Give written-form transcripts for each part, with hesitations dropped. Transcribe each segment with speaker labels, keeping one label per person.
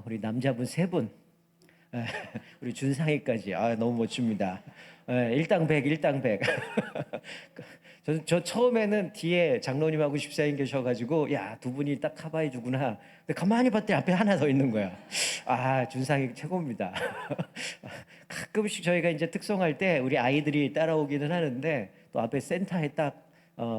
Speaker 1: 우리 남자분 세 분, 우리 준상이까지. 너무 멋집니다. 일당백, 일당백. 저 처음에는 뒤에 장로님하고 집사님 계셔가지고, 야, 두 분이 딱 커버해 주구나. 근데 가만히 봤더니 앞에 하나 더 있는 거야. 준상이 최고입니다. 가끔씩 저희가 이제 특송할 때 우리 아이들이 따라오기는 하는데, 또 앞에 센터에 딱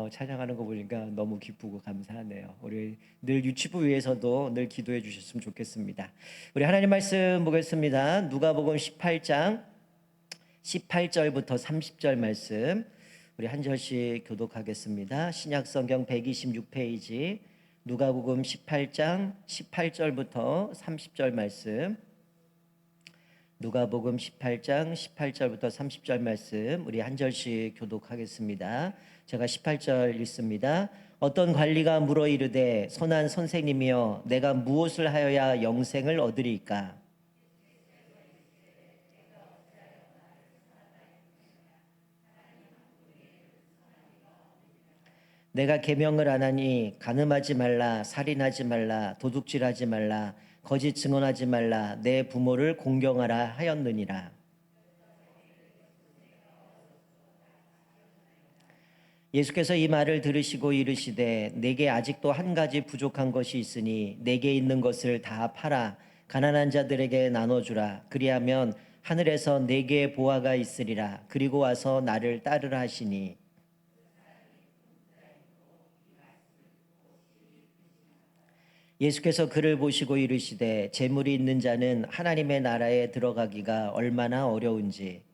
Speaker 1: 찬양하는 거 보니까 너무 기쁘고 감사하네요. 우리 늘 유치부 위해서도 늘 기도해 주셨으면 좋겠습니다. 우리 하나님 말씀 보겠습니다. 누가복음 18장 18절부터 30절 말씀 우리 한 절씩 교독하겠습니다. 신약성경 126페이지 누가복음 18장 18절부터 30절 말씀. 누가복음 18장 18절부터 30절 말씀 우리 한 절씩 교독하겠습니다. 제가 18절 읽습니다. 어떤 관리가 물어 이르되 선한 선생님이여 내가 무엇을 하여야 영생을 얻으리까? 내가 계명을 안 하니 간음하지 말라, 살인하지 말라, 도둑질하지 말라, 거짓 증언하지 말라, 내 부모를 공경하라 하였느니라. 예수께서 이 말을 들으시고 이르시되 내게 아직도 한 가지 부족한 것이 있으니 내게 있는 것을 다 팔아 가난한 자들에게 나눠주라. 그리하면 하늘에서 내게 보화가 있으리라. 그리고 와서 나를 따르라 하시니 예수께서 그를 보시고 이르시되 재물이 있는 자는 하나님의 나라에 들어가기가 얼마나 어려운지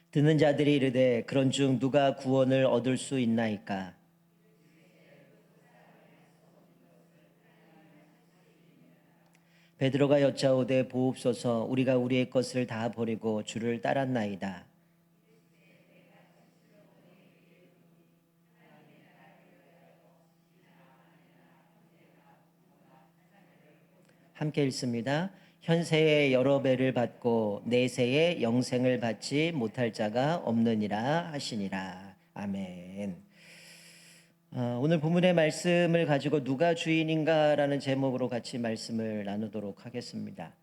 Speaker 1: 듣는 자들이 이르되 그런즉 누가 구원을 얻을 수 있나이까? 베드로가 여짜오되 보옵소서 우리가 우리의 것을 다 버리고 주를 따랐나이다. 함께 읽습니다. 현세의 여러 배를 받고 내세의 영생을 받지 못할 자가 없느니라 하시니라. 아멘. 오늘 본문의 말씀을 가지고 누가 주인인가라는 제목으로 같이 말씀을 나누도록 하겠습니다.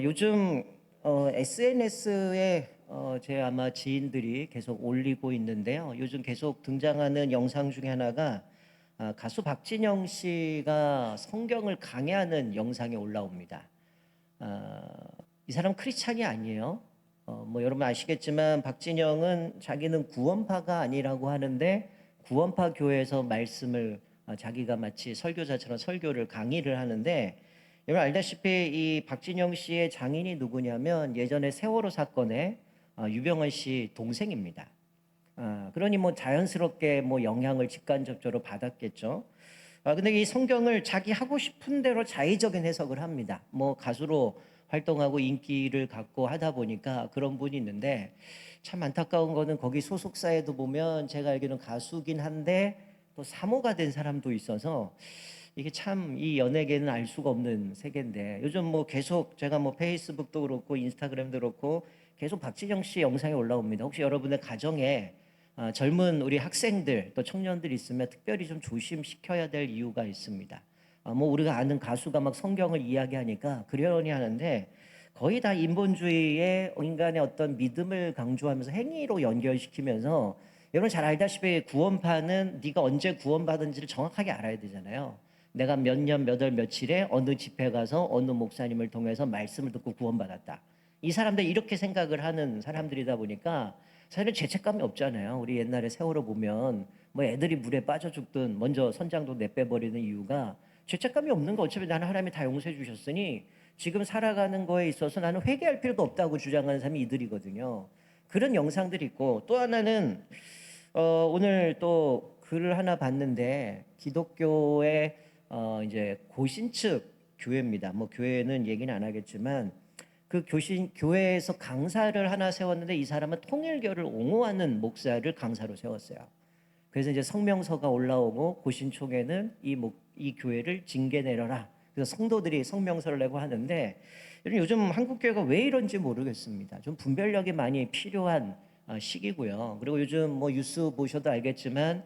Speaker 1: 요즘 SNS에 제 아마 지인들이 계속 올리고 있는데요. 요즘 계속 등장하는 영상 중에 하나가 가수 박진영 씨가 성경을 강해하는 영상이 올라옵니다. 이 사람 크리스찬이 아니에요. 여러분 아시겠지만 박진영은 자기는 구원파가 아니라고 하는데 구원파 교회에서 말씀을 자기가 마치 설교자처럼 설교를 강의를 하는데 여러분 알다시피 이 박진영 씨의 장인이 누구냐면 예전에 세월호 사건에 유병헌 씨 동생입니다. 그러니 자연스럽게 영향을 직간접적으로 받았겠죠. 근데 이 성경을 자기 하고 싶은 대로 자의적인 해석을 합니다. 가수로 활동하고 인기를 갖고 하다 보니까 그런 분이 있는데 참 안타까운 거는 거기 소속사에도 보면 제가 알기로는 가수긴 한데 또 사모가 된 사람도 있어서 이게 참 이 연예계는 알 수가 없는 세계인데 요즘 계속 제가 페이스북도 그렇고 인스타그램도 그렇고 계속 박진영 씨 영상이 올라옵니다. 혹시 여러분의 가정에 젊은 우리 학생들 또 청년들 있으면 특별히 좀 조심시켜야 될 이유가 있습니다. 우리가 아는 가수가 막 성경을 이야기하니까 그러려니 하는데 거의 다 인본주의의 인간의 어떤 믿음을 강조하면서 행위로 연결시키면서 여러분 잘 알다시피 구원파는 네가 언제 구원받은지를 정확하게 알아야 되잖아요. 내가 몇 년 몇 월 며칠에 어느 집회 가서 어느 목사님을 통해서 말씀을 듣고 구원받았다. 이 사람들 이렇게 생각을 하는 사람들이다 보니까 사실은 죄책감이 없잖아요. 우리 옛날에 세월호 보면 애들이 물에 빠져 죽든 먼저 선장도 내빼버리는 이유가 죄책감이 없는 거. 어차피 나는 하나님이 다 용서해 주셨으니 지금 살아가는 거에 있어서 나는 회개할 필요도 없다고 주장하는 사람이 이들이거든요. 그런 영상들이 있고 또 하나는 오늘 또 글을 하나 봤는데 기독교의 이제 고신측 교회입니다. 교회는 얘기는 안 하겠지만 그 교회에서 강사를 하나 세웠는데 이 사람은 통일교를 옹호하는 목사를 강사로 세웠어요. 그래서 이제 성명서가 올라오고 고신총회는 이 교회를 징계 내려라. 그래서 성도들이 성명서를 내고 하는데 요즘 한국 교회가 왜 이런지 모르겠습니다. 좀 분별력이 많이 필요한 시기고요. 그리고 요즘 뭐 뉴스 보셔도 알겠지만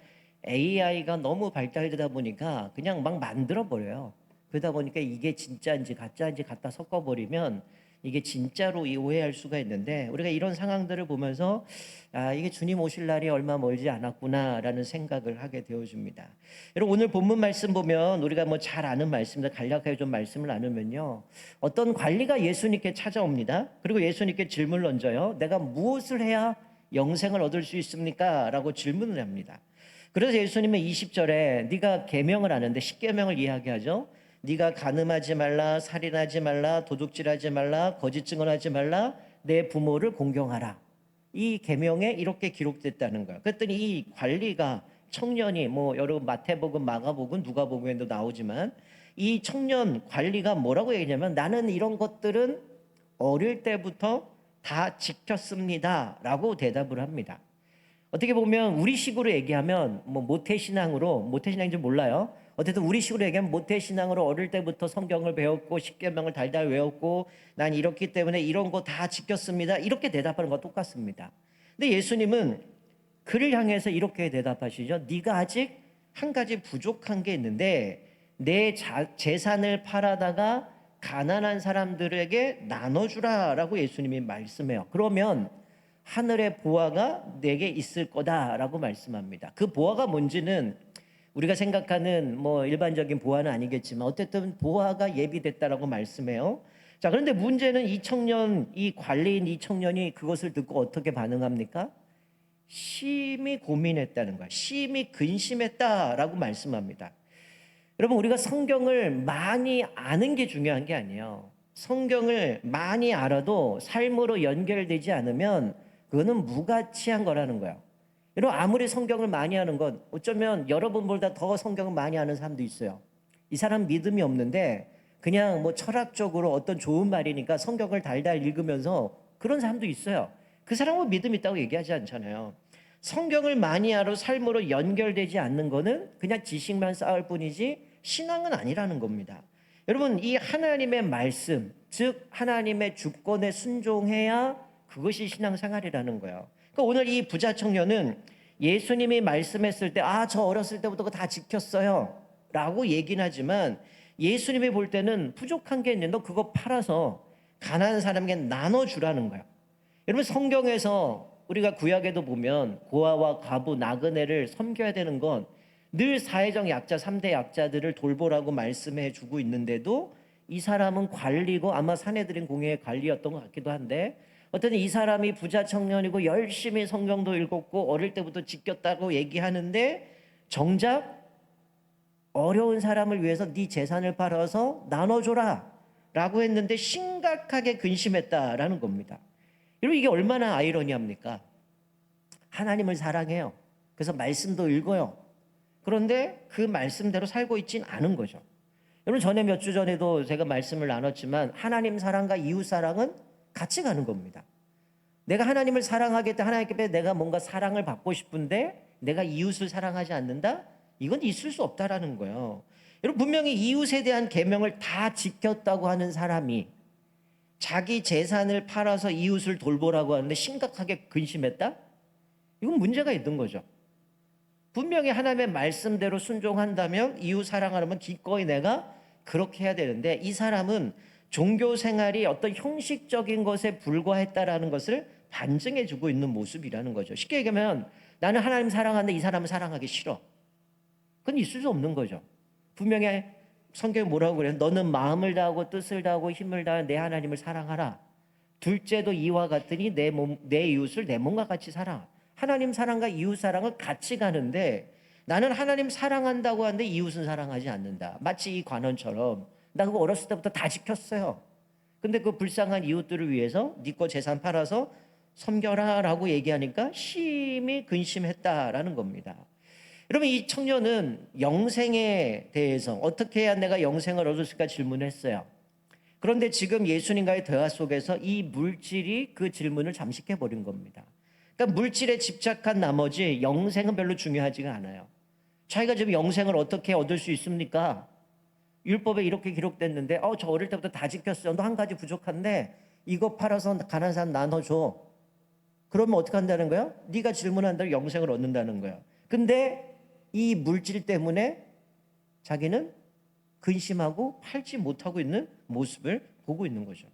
Speaker 1: AI가 너무 발달되다 보니까 그냥 막 만들어 버려요. 그러다 보니까 이게 진짜인지 가짜인지 갖다 섞어 버리면 이게 진짜로 오해할 수가 있는데, 우리가 이런 상황들을 보면서 이게 주님 오실 날이 얼마 멀지 않았구나라는 생각을 하게 되어줍니다. 여러분, 오늘 본문 말씀 보면 우리가 뭐 잘 아는 말씀들 간략하게 좀 말씀을 나누면요, 어떤 관리가 예수님께 찾아옵니다. 그리고 예수님께 질문을 던져요. 내가 무엇을 해야 영생을 얻을 수 있습니까? 라고 질문을 합니다. 그래서 예수님은 20절에 네가 계명을 아는데, 10계명을 이야기하죠. 네가 간음하지 말라, 살인하지 말라, 도둑질하지 말라, 거짓 증언하지 말라, 내 부모를 공경하라. 이 계명에 이렇게 기록됐다는 거예요. 그랬더니 이 관리가, 청년이, 뭐 여러 마태복음, 마가복음, 누가복음에도 나오지만 이 청년 관리가 뭐라고 얘기냐면, 나는 이런 것들은 어릴 때부터 다 지켰습니다라고 대답을 합니다. 어떻게 보면 우리식으로 얘기하면 뭐 모태신앙으로, 모태신앙인지 몰라요. 어쨌든 우리식으로 얘기하면 모태신앙으로 어릴 때부터 성경을 배웠고 십계명을 달달 외웠고 난 이렇기 때문에 이런 거 다 지켰습니다, 이렇게 대답하는 거 똑같습니다. 근데 예수님은 그를 향해서 이렇게 대답하시죠. 네가 아직 한 가지 부족한 게 있는데, 내 재산을 팔아다가 가난한 사람들에게 나눠주라라고 예수님이 말씀해요. 그러면 하늘의 보화가 내게 있을 거다라고 말씀합니다. 그 보화가 뭔지는 우리가 생각하는 뭐 일반적인 보화는 아니겠지만 어쨌든 보화가 예비됐다라고 말씀해요. 자, 그런데 문제는 이 청년, 이 관리인 이 청년이 그것을 듣고 어떻게 반응합니까? 심히 고민했다는 거야. 심히 근심했다라고 말씀합니다. 여러분, 우리가 성경을 많이 아는 게 중요한 게 아니에요. 성경을 많이 알아도 삶으로 연결되지 않으면 그거는 무가치한 거라는 거예요. 여러분, 아무리 성경을 많이 하는 건, 어쩌면 여러분보다 더 성경을 많이 아는 사람도 있어요. 이 사람 믿음이 없는데 그냥 뭐 철학적으로 어떤 좋은 말이니까 성경을 달달 읽으면서 그런 사람도 있어요. 그 사람은 믿음 있다고 얘기하지 않잖아요. 성경을 많이 알아 삶으로 연결되지 않는 거는 그냥 지식만 쌓을 뿐이지 신앙은 아니라는 겁니다. 여러분, 이 하나님의 말씀, 즉 하나님의 주권에 순종해야 그것이 신앙생활이라는 거예요. 그러니까 오늘 이 부자 청년은 예수님이 말씀했을 때 저 어렸을 때부터 그거 다 지켰어요 라고 얘기는 하지만, 예수님이 볼 때는 부족한 게 있는데 너 그거 팔아서 가난한 사람에게 나눠주라는 거예요. 여러분, 성경에서 우리가 구약에도 보면 고아와 과부, 나그네를 섬겨야 되는 건 늘 사회적 약자, 3대 약자들을 돌보라고 말씀해 주고 있는데도 이 사람은 관리고, 아마 사내들인 공예의 관리였던 것 같기도 한데, 어쨌든 이 사람이 부자 청년이고 열심히 성경도 읽었고 어릴 때부터 지켰다고 얘기하는데, 정작 어려운 사람을 위해서 네 재산을 팔아서 나눠줘라 라고 했는데 심각하게 근심했다라는 겁니다. 여러분, 이게 얼마나 아이러니합니까? 하나님을 사랑해요. 그래서 말씀도 읽어요. 그런데 그 말씀대로 살고 있진 않은 거죠. 여러분, 전에 몇 주 전에도 제가 말씀을 나눴지만 하나님 사랑과 이웃 사랑은 같이 가는 겁니다. 내가 하나님을 사랑하겠다, 하나님께 내가 뭔가 사랑을 받고 싶은데 내가 이웃을 사랑하지 않는다? 이건 있을 수 없다라는 거예요. 여러분, 분명히 이웃에 대한 계명을 다 지켰다고 하는 사람이 자기 재산을 팔아서 이웃을 돌보라고 하는데 심각하게 근심했다? 이건 문제가 있는 거죠. 분명히 하나님의 말씀대로 순종한다면, 이웃 사랑하려면 기꺼이 내가 그렇게 해야 되는데, 이 사람은 종교 생활이 어떤 형식적인 것에 불과했다라는 것을 반증해 주고 있는 모습이라는 거죠. 쉽게 얘기하면 나는 하나님 사랑하는데 이 사람은 사랑하기 싫어. 그건 있을 수 없는 거죠. 분명히 성경이 뭐라고 그래요? 너는 마음을 다하고 뜻을 다하고 힘을 다해 내 하나님을 사랑하라. 둘째도 이와 같으니 내 이웃을 내 몸과 같이 사랑하라. 하나님 사랑과 이웃 사랑을 같이 가는데, 나는 하나님 사랑한다고 하는데 이웃은 사랑하지 않는다. 마치 이 관원처럼 나 그거 어렸을 때부터 다 지켰어요. 근데 그 불쌍한 이웃들을 위해서 네 거 재산 팔아서 섬겨라 라고 얘기하니까 심히 근심했다라는 겁니다. 여러분, 이 청년은 영생에 대해서 어떻게 해야 내가 영생을 얻을 수 있을까 질문했어요. 그런데 지금 예수님과의 대화 속에서 이 물질이 그 질문을 잠식해버린 겁니다. 그러니까 물질에 집착한 나머지 영생은 별로 중요하지가 않아요. 자기가 지금 영생을 어떻게 얻을 수 있습니까? 율법에 이렇게 기록됐는데 저 어릴 때부터 다 지켰어요. 너 한 가지 부족한데 이거 팔아서 가난한 사람 나눠줘. 그러면 어떻게 한다는 거야? 네가 질문한 대로 영생을 얻는다는 거야. 근데 이 물질 때문에 자기는 근심하고 팔지 못하고 있는 모습을 보고 있는 거죠.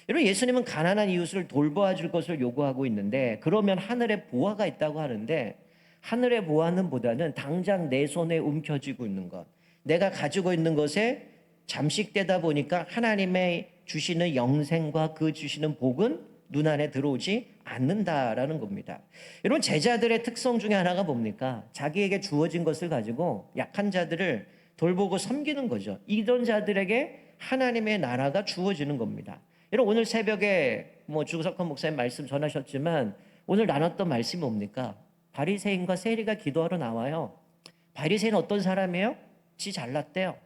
Speaker 1: 여러분, 예수님은 가난한 이웃을 돌보아 줄 것을 요구하고 있는데, 그러면 하늘에 보화가 있다고 하는데, 하늘의 보화는 보다는 당장 내 손에 움켜쥐고 있는 것, 내가 가지고 있는 것에 잠식되다 보니까 하나님의 주시는 영생과 그 주시는 복은 눈안에 들어오지 않는다라는 겁니다. 여러분, 제자들의 특성 중에 하나가 뭡니까? 자기에게 주어진 것을 가지고 약한 자들을 돌보고 섬기는 거죠. 이런 자들에게 하나님의 나라가 주어지는 겁니다. 여러분, 오늘 새벽에 주석헌 목사님 말씀 전하셨지만 오늘 나눴던 말씀이 뭡니까? 바리새인과 세리가 기도하러 나와요. 바리새인은 어떤 사람이에요? 지 잘났대요.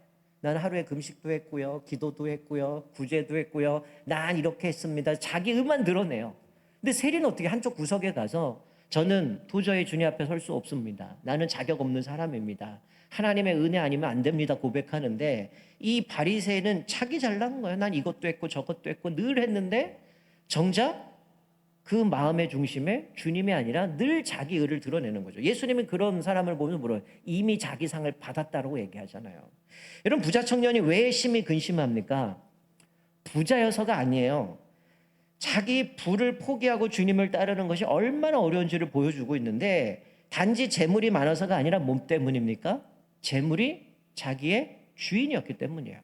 Speaker 1: 난 하루에 금식도 했고요, 기도도 했고요, 구제도 했고요, 난 이렇게 했습니다. 자기 의만 드러내요. 근데 세리는 어떻게 한쪽 구석에 가서 저는 도저히 주님 앞에 설 수 없습니다. 나는 자격 없는 사람입니다. 하나님의 은혜 아니면 안 됩니다. 고백하는데, 이 바리새인은 자기 잘난 거예요. 난 이것도 했고 저것도 했고 늘 했는데, 정작 그 마음의 중심에 주님이 아니라 늘 자기 의를 드러내는 거죠. 예수님이 그런 사람을 보면 물어요. 이미 자기 상을 받았다고 얘기하잖아요. 여러분, 부자 청년이 왜 심히 근심합니까? 부자여서가 아니에요. 자기 부를 포기하고 주님을 따르는 것이 얼마나 어려운지를 보여주고 있는데, 단지 재물이 많아서가 아니라 뭐 때문입니까? 재물이 자기의 주인이었기 때문이에요.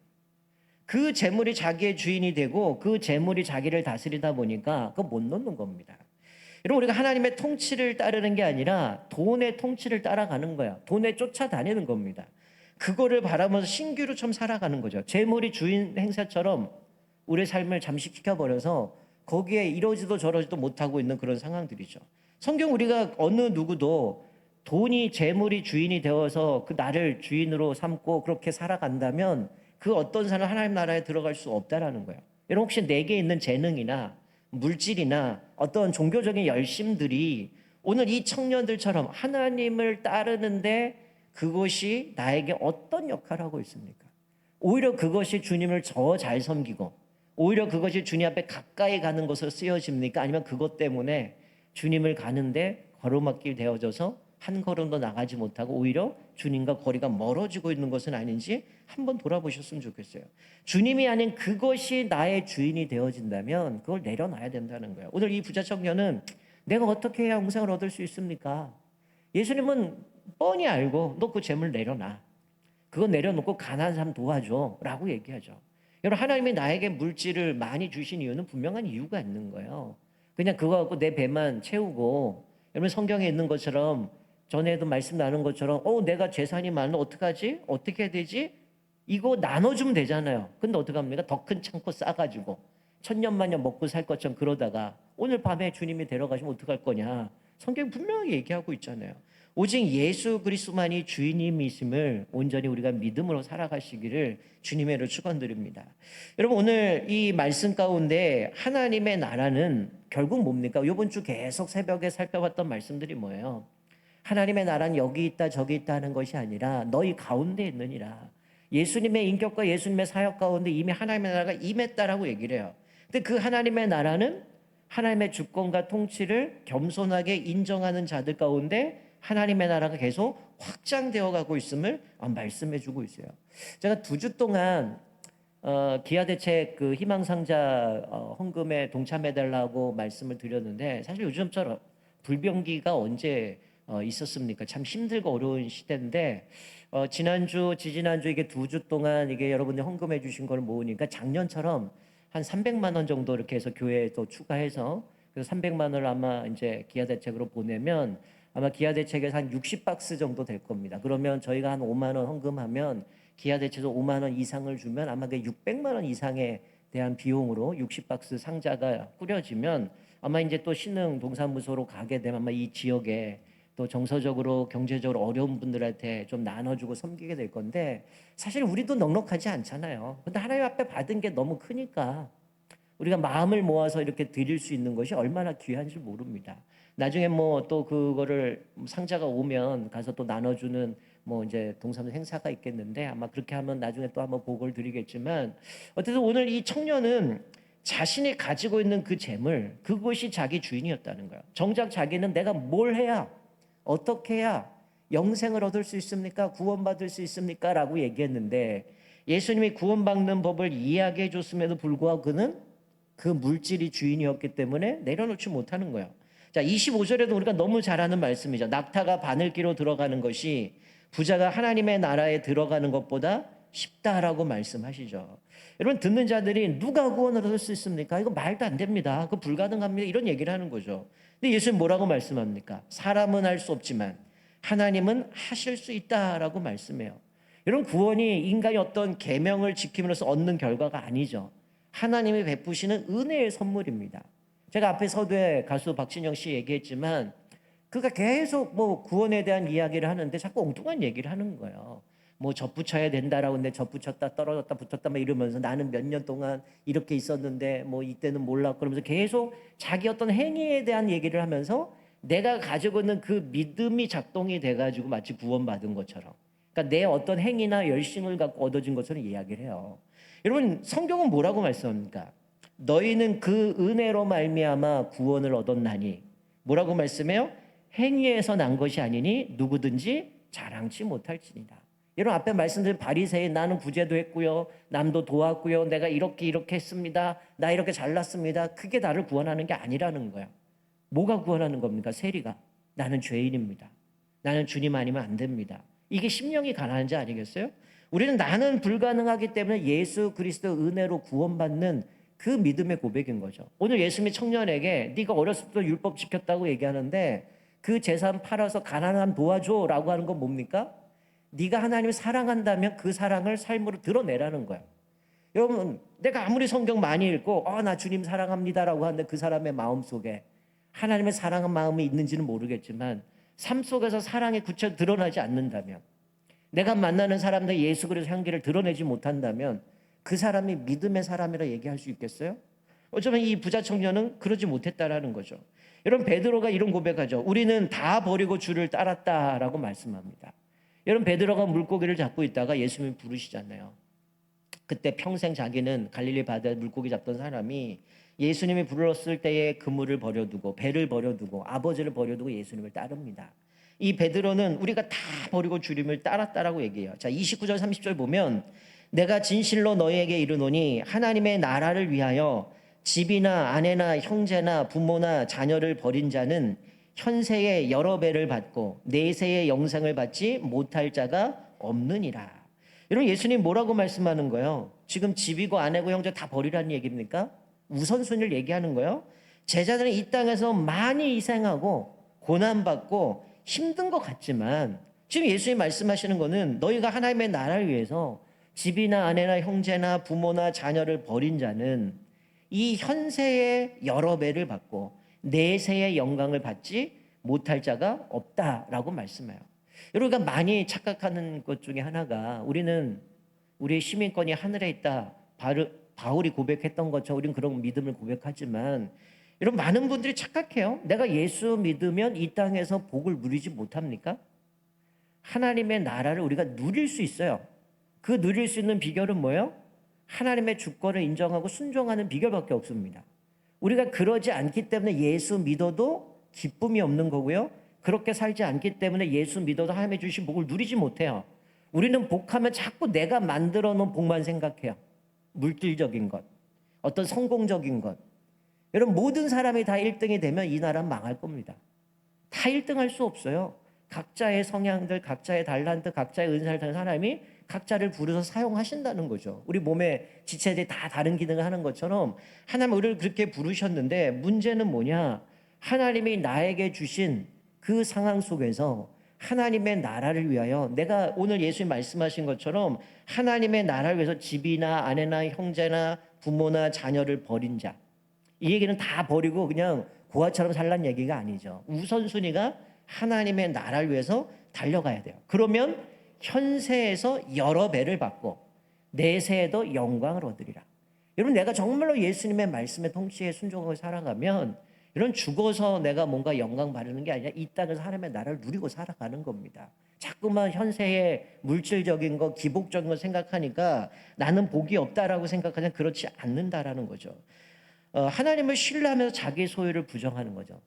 Speaker 1: 그 재물이 자기의 주인이 되고 그 재물이 자기를 다스리다 보니까 그거 못 놓는 겁니다. 여러분, 우리가 하나님의 통치를 따르는 게 아니라 돈의 통치를 따라가는 거야. 돈에 쫓아다니는 겁니다. 그거를 바라면서 신규로처럼 살아가는 거죠. 재물이 주인 행세처럼 우리의 삶을 잠식시켜버려서 거기에 이러지도 저러지도 못하고 있는 그런 상황들이죠. 성경, 우리가 어느 누구도 돈이 재물이 주인이 되어서 그 나를 주인으로 삼고 그렇게 살아간다면 그 어떤 사람은 하나님 나라에 들어갈 수 없다라는 거예요. 여러분, 혹시 내게 있는 재능이나 물질이나 어떤 종교적인 열심들이 오늘 이 청년들처럼 하나님을 따르는데 그것이 나에게 어떤 역할을 하고 있습니까? 오히려 그것이 주님을 더 잘 섬기고 오히려 그것이 주님 앞에 가까이 가는 것으로 쓰여집니까? 아니면 그것 때문에 주님을 가는데 가로막기 되어져서 한 걸음도 나가지 못하고 오히려 주님과 거리가 멀어지고 있는 것은 아닌지 한번 돌아보셨으면 좋겠어요. 주님이 아닌 그것이 나의 주인이 되어진다면 그걸 내려놔야 된다는 거예요. 오늘 이 부자 청년은 내가 어떻게 해야 영생을 얻을 수 있습니까? 예수님은 뻔히 알고 너 그 재물 내려놔. 그거 내려놓고 가난한 사람 도와줘 라고 얘기하죠. 여러분, 하나님이 나에게 물질을 많이 주신 이유는 분명한 이유가 있는 거예요. 그냥 그거 갖고 내 배만 채우고, 여러분, 성경에 있는 것처럼 전에도 말씀 나눈 것처럼 내가 재산이 많으면 어떡하지? 어떻게 해야 되지? 이거 나눠주면 되잖아요. 근데 어떡합니까? 더 큰 창고 싸가지고 천년만년 먹고 살 것처럼 그러다가 오늘 밤에 주님이 데려가시면 어떡할 거냐. 성경이 분명하게 얘기하고 있잖아요. 오직 예수 그리스도만이 주인님이심을 온전히 우리가 믿음으로 살아가시기를 주님의로 축원드립니다. 여러분, 오늘 이 말씀 가운데 하나님의 나라는 결국 뭡니까? 이번 주 계속 새벽에 살펴봤던 말씀들이 뭐예요? 하나님의 나라는 여기 있다 저기 있다 하는 것이 아니라 너희 가운데 있느니라. 예수님의 인격과 예수님의 사역 가운데 이미 하나님의 나라가 임했다라고 얘기를 해요. 근데 그 하나님의 나라는 하나님의 주권과 통치를 겸손하게 인정하는 자들 가운데 하나님의 나라가 계속 확장되어 가고 있음을 말씀해 주고 있어요. 제가 2주 동안 기아대책 그 희망상자 헌금에 동참해 달라고 말씀을 드렸는데, 사실 요즘처럼 불병기가 언제 있었습니까? 참 힘들고 어려운 시대인데 지난주, 지지난주 이게 2주 동안 이게 여러분들이 헌금해 주신 걸 모으니까 작년처럼 한 300만 원 정도 이렇게 해서 교회에 또 추가해서 그래서 300만 원을 아마 이제 기아대책으로 보내면 아마 기아대책에서 한 60박스 정도 될 겁니다. 그러면 저희가 한 5만 원 헌금하면 기아대책에서 5만 원 이상을 주면 아마 그 600만 원 이상에 대한 비용으로 60박스 상자가 꾸려지면 아마 이제 또 신흥 동사무소로 가게 되면 아마 이 지역에 또 정서적으로 경제적으로 어려운 분들한테 좀 나눠주고 섬기게 될 건데, 사실 우리도 넉넉하지 않잖아요. 근데 하나님 앞에 받은 게 너무 크니까 우리가 마음을 모아서 이렇게 드릴 수 있는 것이 얼마나 귀한지 모릅니다. 나중에 뭐 또 그거를 상자가 오면 가서 또 나눠주는 뭐 이제 동사무소 행사가 있겠는데 아마 그렇게 하면 나중에 또 한번 보고를 드리겠지만, 어쨌든 오늘 이 청년은 자신이 가지고 있는 그 재물, 그것이 자기 주인이었다는 거예요. 정작 자기는 내가 뭘 해야, 어떻게 해야 영생을 얻을 수 있습니까? 구원받을 수 있습니까? 라고 얘기했는데 예수님이 구원받는 법을 이야기해 줬음에도 불구하고 그는 그 물질이 주인이었기 때문에 내려놓지 못하는 거예요. 자, 25절에도 우리가 너무 잘 아는 말씀이죠. 낙타가 바늘기로 들어가는 것이 부자가 하나님의 나라에 들어가는 것보다 쉽다라고 말씀하시죠. 여러분, 듣는 자들이 누가 구원을 얻을 수 있습니까? 이거 말도 안 됩니다. 그거 불가능합니다. 이런 얘기를 하는 거죠. 근데 예수님 뭐라고 말씀합니까? 사람은 할 수 없지만 하나님은 하실 수 있다라고 말씀해요. 이런 구원이 인간이 어떤 계명을 지킴으로써 얻는 결과가 아니죠. 하나님이 베푸시는 은혜의 선물입니다. 제가 앞에 서두에 가수 박진영 씨 얘기했지만 그가 계속 뭐 구원에 대한 이야기를 하는데 자꾸 엉뚱한 얘기를 하는 거예요. 뭐 접붙여야 된다라고 근데 접붙였다 떨어졌다 붙었다 막 이러면서 나는 몇 년 동안 이렇게 있었는데 뭐 이때는 몰랐고 그러면서 계속 자기 어떤 행위에 대한 얘기를 하면서 내가 가지고 있는 그 믿음이 작동이 돼가지고 마치 구원받은 것처럼, 그러니까 내 어떤 행위나 열심을 갖고 얻어진 것처럼 이야기를 해요. 여러분, 성경은 뭐라고 말씀합니까? 너희는 그 은혜로 말미암아 구원을 얻었나니, 뭐라고 말씀해요? 행위에서 난 것이 아니니 누구든지 자랑치 못할지니라. 여러분, 앞에 말씀드린 바리새인, 나는 구제도 했고요, 남도 도왔고요, 내가 이렇게 했습니다, 나 이렇게 잘났습니다, 그게 나를 구원하는 게 아니라는 거야. 뭐가 구원하는 겁니까? 세리가 나는 죄인입니다, 나는 주님 아니면 안 됩니다, 이게 심령이 가난한 자 아니겠어요? 우리는 나는 불가능하기 때문에 예수 그리스도 은혜로 구원받는 그 믿음의 고백인 거죠. 오늘 예수님이 청년에게 네가 어렸을 때 율법 지켰다고 얘기하는데 그 재산 팔아서 가난한 도와줘라고 하는 건 뭡니까? 네가 하나님을 사랑한다면 그 사랑을 삶으로 드러내라는 거야. 여러분, 내가 아무리 성경 많이 읽고 나 주님 사랑합니다라고 하는데 그 사람의 마음속에 하나님의 사랑한 마음이 있는지는 모르겠지만 삶 속에서 사랑의 구체로 드러나지 않는다면, 내가 만나는 사람들 예수 그리스도 향기를 드러내지 못한다면 그 사람이 믿음의 사람이라 얘기할 수 있겠어요? 어쩌면 이 부자 청년은 그러지 못했다라는 거죠. 여러분, 베드로가 이런 고백하죠. 우리는 다 버리고 주를 따랐다라고 말씀합니다. 여러분, 베드로가 물고기를 잡고 있다가 예수님이 부르시잖아요. 그때 평생 자기는 갈릴리 바다에 물고기 잡던 사람이 예수님이 불렀을 때에 그물을 버려두고 배를 버려두고 아버지를 버려두고 예수님을 따릅니다. 이 베드로는 우리가 다 버리고 주님을 따랐다라고 얘기해요. 자, 29절 30절 보면 내가 진실로 너희에게 이르노니 하나님의 나라를 위하여 집이나 아내나 형제나 부모나 자녀를 버린 자는 현세의 여러 배를 받고 내세의 영생을 받지 못할 자가 없느니라. 여러분, 예수님 뭐라고 말씀하는 거예요? 지금 집이고 아내고 형제 다 버리라는 얘기입니까? 우선순위를 얘기하는 거예요. 제자들은 이 땅에서 많이 희생하고 고난받고 힘든 것 같지만 지금 예수님 말씀하시는 거는 너희가 하나님의 나라를 위해서 집이나 아내나 형제나 부모나 자녀를 버린 자는 이 현세의 여러 배를 받고 내세의 영광을 받지 못할 자가 없다라고 말씀해요. 여러분, 우리가 많이 착각하는 것 중에 하나가 우리는 우리의 시민권이 하늘에 있다, 바울이 고백했던 것처럼 우리는 그런 믿음을 고백하지만 여러분, 많은 분들이 착각해요. 내가 예수 믿으면 이 땅에서 복을 누리지 못합니까? 하나님의 나라를 우리가 누릴 수 있어요. 그 누릴 수 있는 비결은 뭐예요? 하나님의 주권을 인정하고 순종하는 비결밖에 없습니다. 우리가 그러지 않기 때문에 예수 믿어도 기쁨이 없는 거고요, 그렇게 살지 않기 때문에 예수 믿어도 하나님의 주신 복을 누리지 못해요. 우리는 복하면 자꾸 내가 만들어 놓은 복만 생각해요. 물질적인 것, 어떤 성공적인 것. 여러분, 모든 사람이 다 1등이 되면 이 나라는 망할 겁니다. 다 1등 할 수 없어요. 각자의 성향들, 각자의 달란트, 각자의 은사를 가진 사람이 각자를 부르서 사용하신다는 거죠. 우리 몸의 지체들이 다 다른 기능을 하는 것처럼 하나님 우리를 그렇게 부르셨는데 문제는 뭐냐? 하나님이 나에게 주신 그 상황 속에서 하나님의 나라를 위하여, 내가 오늘 예수님 말씀하신 것처럼 하나님의 나라를 위해서 집이나 아내나 형제나 부모나 자녀를 버린 자, 이 얘기는 다 버리고 그냥 고아처럼 살란 얘기가 아니죠. 우선순위가 하나님의 나라를 위해서 달려가야 돼요. 그러면 현세에서 여러 배를 받고 내세에도 영광을 얻으리라. 여러분, 내가 정말로 예수님의 말씀에 통치에 순종하고 살아가면 이런 죽어서 내가 뭔가 영광 바르는 게 아니라 이 땅에서 하나님의 나라를 누리고 살아가는 겁니다. 자꾸만 현세의 물질적인 거, 기복적인 거 생각하니까 나는 복이 없다라고 생각하면 그렇지 않는다라는 거죠. 하나님을 신뢰하면서 자기 소유를 부정하는 거죠.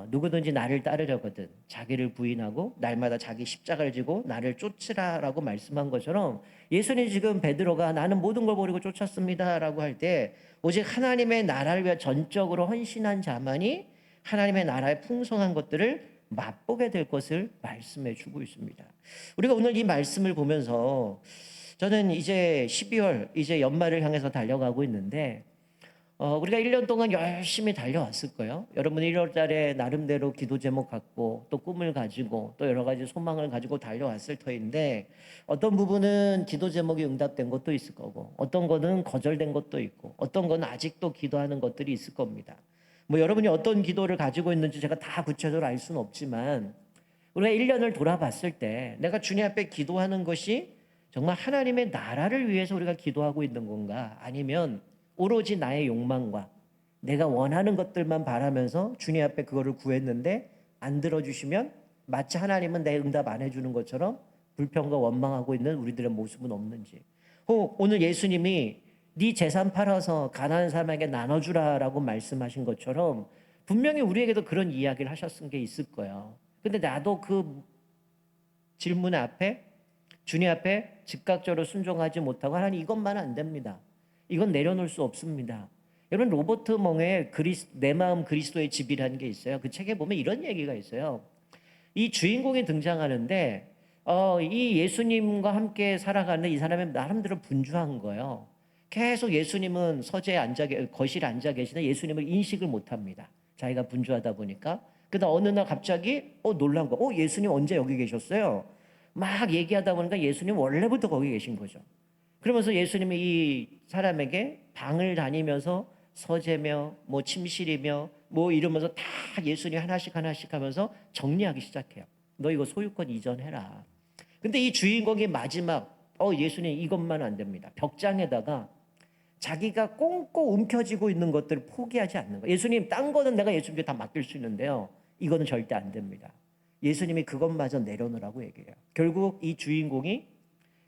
Speaker 1: 누구든지 나를 따르려거든 자기를 부인하고 날마다 자기 십자가를 지고 나를 쫓으라라고 말씀한 것처럼 예수님 지금 베드로가 나는 모든 걸 버리고 쫓았습니다라고 할 때 오직 하나님의 나라를 위해 전적으로 헌신한 자만이 하나님의 나라의 풍성한 것들을 맛보게 될 것을 말씀해 주고 있습니다. 우리가 오늘 이 말씀을 보면서 저는 이제 12월 이제 연말을 향해서 달려가고 있는데 우리가 1년 동안 열심히 달려왔을 거예요. 여러분 1월 달에 나름대로 기도 제목 갖고 또 꿈을 가지고 또 여러 가지 소망을 가지고 달려왔을 터인데 어떤 부분은 기도 제목이 응답된 것도 있을 거고 어떤 거는 거절된 것도 있고 어떤 거는 아직도 기도하는 것들이 있을 겁니다. 뭐 여러분이 어떤 기도를 가지고 있는지 제가 다 구체적으로 알 수는 없지만 우리가 1년을 돌아봤을 때 내가 주님 앞에 기도하는 것이 정말 하나님의 나라를 위해서 우리가 기도하고 있는 건가 아니면 오로지 나의 욕망과 내가 원하는 것들만 바라면서 주님 앞에 그거를 구했는데 안 들어주시면 마치 하나님은 내 응답 안 해주는 것처럼 불평과 원망하고 있는 우리들의 모습은 없는지 혹 오늘 예수님이 네 재산 팔아서 가난한 사람에게 나눠주라라고 말씀하신 것처럼 분명히 우리에게도 그런 이야기를 하셨은 게 있을 거예요. 근데 나도 그 질문 앞에 주님 앞에 즉각적으로 순종하지 못하고 하나님 이것만은 안 됩니다. 이건 내려놓을 수 없습니다. 여러분 로버트 멍의 내 마음 그리스도의 집이라는 게 있어요. 그 책에 보면 이런 얘기가 있어요. 이 주인공이 등장하는데 이 예수님과 함께 살아가는 이 사람의 나름대로 분주한 거예요. 계속 예수님은 거실에 앉아 계시는데 예수님을 인식을 못합니다. 자기가 분주하다 보니까. 그러다 어느 날 갑자기 놀란 거. 예수님 언제 여기 계셨어요? 막 얘기하다 보니까 예수님 원래부터 거기 계신 거죠. 그러면서 예수님이 이 사람에게 방을 다니면서 서재며 뭐 침실이며 뭐 이러면서 다 예수님 하나씩 하나씩 하면서 정리하기 시작해요. 너 이거 소유권 이전해라. 근데 이 주인공이 마지막 예수님 이것만 안 됩니다. 벽장에다가 자기가 꽁꽁 움켜쥐고 있는 것들을 포기하지 않는 거예요. 예수님 딴 거는 내가 예수님께 다 맡길 수 있는데요. 이거는 절대 안 됩니다. 예수님이 그것마저 내려놓으라고 얘기해요. 결국 이 주인공이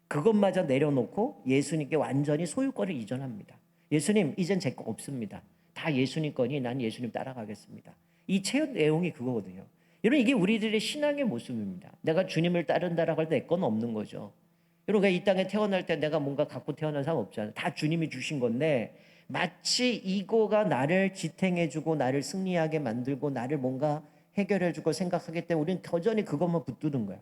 Speaker 1: 그것마저 내려놓고 예수님께 완전히 소유권을 이전합니다. 예수님 이젠 제 거 없습니다. 다 예수님 거니 난 예수님 따라가겠습니다. 이 체험 내용이 그거거든요. 여러분 이게 우리들의 신앙의 모습입니다. 내가 주님을 따른다라고 할 때 내 건 없는 거죠. 여러분 이 땅에 태어날 때 내가 뭔가 갖고 태어난 사람 없잖아요. 다 주님이 주신 건데 마치 이거가 나를 지탱해주고 나를 승리하게 만들고 나를 뭔가 해결해주고 생각하기 때문에 우리는 여전히 그것만 붙드는 거예요.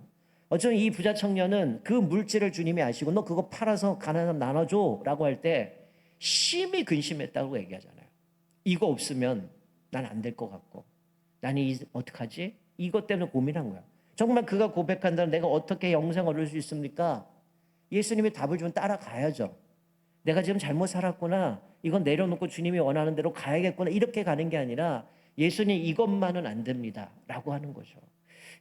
Speaker 1: 어쩌면 이 부자 청년은 그 물질을 주님이 아시고 너 그거 팔아서 가난한 사람 나눠줘 라고 할 때 심히 근심했다고 얘기하잖아요. 이거 없으면 난 안 될 것 같고 나는 어떡하지? 이것 때문에 고민한 거야. 정말 그가 고백한다면 내가 어떻게 영생을 얻을 수 있습니까? 예수님이 답을 주면 따라가야죠. 내가 지금 잘못 살았구나. 이건 내려놓고 주님이 원하는 대로 가야겠구나. 이렇게 가는 게 아니라 예수님 이것만은 안 됩니다 라고 하는 거죠.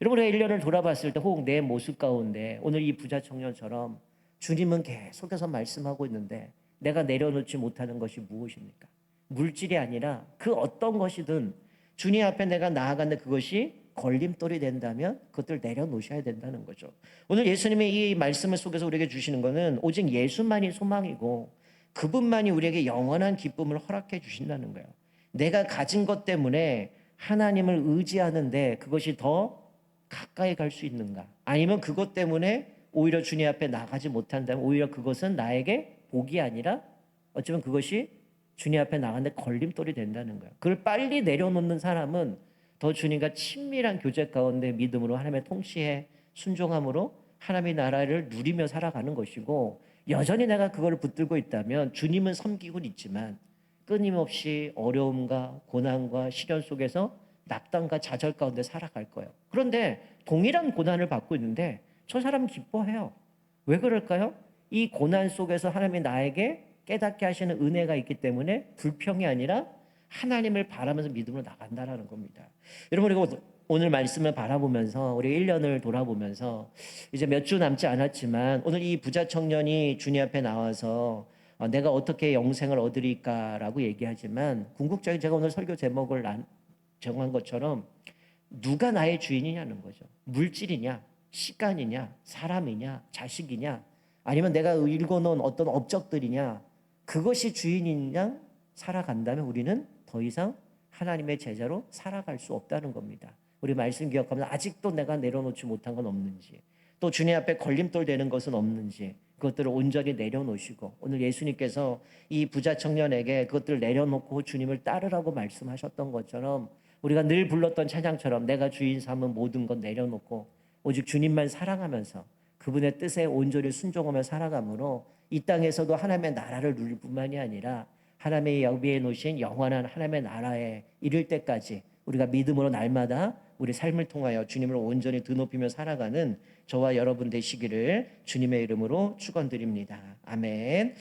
Speaker 1: 여러분 우리가 1년을 돌아봤을 때 혹 내 모습 가운데 오늘 이 부자 청년처럼 주님은 계속해서 말씀하고 있는데 내가 내려놓지 못하는 것이 무엇입니까? 물질이 아니라 그 어떤 것이든 주님 앞에 내가 나아가는데 그것이 걸림돌이 된다면 그것들 내려놓으셔야 된다는 거죠. 오늘 예수님의 이 말씀을 속에서 우리에게 주시는 것은 오직 예수만이 소망이고 그분만이 우리에게 영원한 기쁨을 허락해 주신다는 거예요. 내가 가진 것 때문에 하나님을 의지하는데 그것이 더 가까이 갈 수 있는가? 아니면 그것 때문에 오히려 주님 앞에 나가지 못한다면 오히려 그것은 나에게 복이 아니라 어쩌면 그것이 주님 앞에 나가는데 걸림돌이 된다는 거예요. 그걸 빨리 내려놓는 사람은 더 주님과 친밀한 교제 가운데 믿음으로 하나님의 통치에 순종함으로 하나님의 나라를 누리며 살아가는 것이고 여전히 내가 그걸 붙들고 있다면 주님은 섬기고 있지만 끊임없이 어려움과 고난과 시련 속에서 낙담과 좌절 가운데 살아갈 거예요. 그런데 동일한 고난을 받고 있는데 저 사람은 기뻐해요. 왜 그럴까요? 이 고난 속에서 하나님이 나에게 깨닫게 하시는 은혜가 있기 때문에 불평이 아니라 하나님을 바라면서 믿음으로 나간다라는 겁니다. 여러분 우리가 오늘 말씀을 바라보면서 우리 1년을 돌아보면서 이제 몇 주 남지 않았지만 오늘 이 부자 청년이 주님 앞에 나와서 내가 어떻게 영생을 얻으리까라고 얘기하지만 궁극적인 제가 오늘 설교 제목을 정한 것처럼 누가 나의 주인이냐는 거죠. 물질이냐, 시간이냐, 사람이냐, 자식이냐, 아니면 내가 읽어놓은 어떤 업적들이냐, 그것이 주인이냐, 살아간다면 우리는 더 이상 하나님의 제자로 살아갈 수 없다는 겁니다. 우리 말씀 기억하면 아직도 내가 내려놓지 못한 건 없는지, 또 주님 앞에 걸림돌 되는 것은 없는지 그것들을 온전히 내려놓으시고, 오늘 예수님께서 이 부자 청년에게 그것들을 내려놓고 주님을 따르라고 말씀하셨던 것처럼 우리가 늘 불렀던 찬양처럼 내가 주인 삼은 모든 것 내려놓고 오직 주님만 사랑하면서 그분의 뜻에 온전히 순종하며 살아감으로 이 땅에서도 하나님의 나라를 누릴 뿐만이 아니라 하나님의 여비에 놓으신 영원한 하나님의 나라에 이를 때까지 우리가 믿음으로 날마다 우리 삶을 통하여 주님을 온전히 드높이며 살아가는 저와 여러분 되시기를 주님의 이름으로 축원드립니다. 아멘.